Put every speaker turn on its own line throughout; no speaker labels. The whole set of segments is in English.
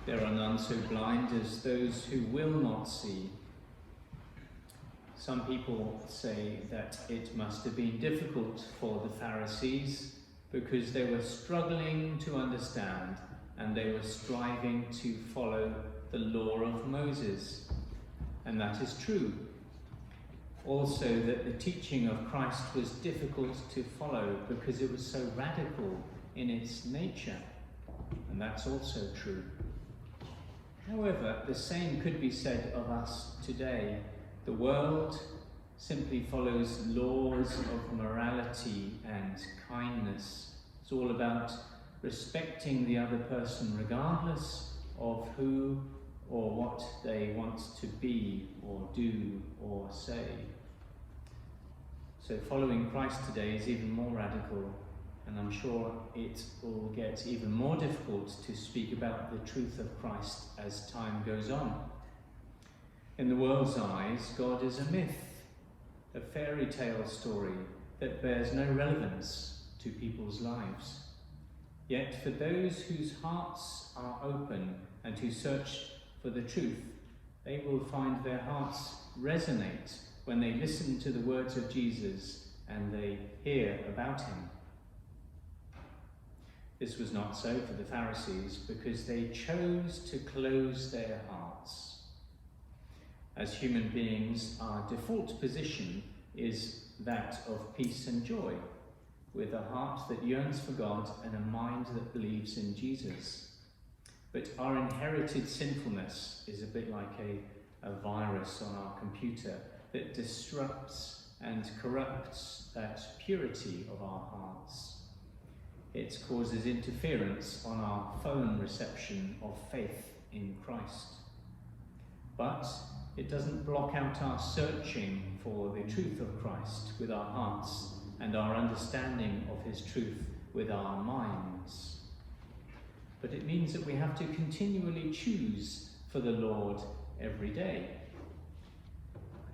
There are none so blind as those who will not see. Some people say that it must have been difficult for the Pharisees because they were struggling to understand and they were striving to follow the law of Moses. And that is true. Also, that the teaching of Christ was difficult to follow because it was so radical in its nature. And that's also true. However, the same could be said of us today. The world simply follows laws of morality and kindness. It's all about respecting the other person regardless of who or what they want to be or do or say. So following Christ today is even more radical, and I'm sure it will get even more difficult to speak about the truth of Christ as time goes on. In the world's eyes, God is a myth, a fairy tale story that bears no relevance to people's lives. Yet for those whose hearts are open and who search for the truth, they will find their hearts resonate when they listen to the words of Jesus and they hear about him. This was not so for the Pharisees because they chose to close their hearts. As human beings, our default position is that of peace and joy, with a heart that yearns for God and a mind that believes in Jesus. But our inherited sinfulness is a bit like a virus on our computer that disrupts and corrupts that purity of our hearts. It causes interference on our phone reception of faith in Christ. But it doesn't block out our searching for the truth of Christ with our hearts and our understanding of his truth with our minds. But it means that we have to continually choose for the Lord every day.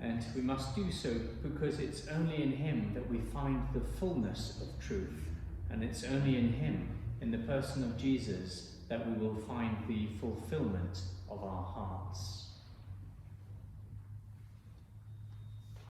And we must do so because it's only in him that we find the fullness of truth. And it's only in him, in the person of Jesus, that we will find the fulfilment of our hearts.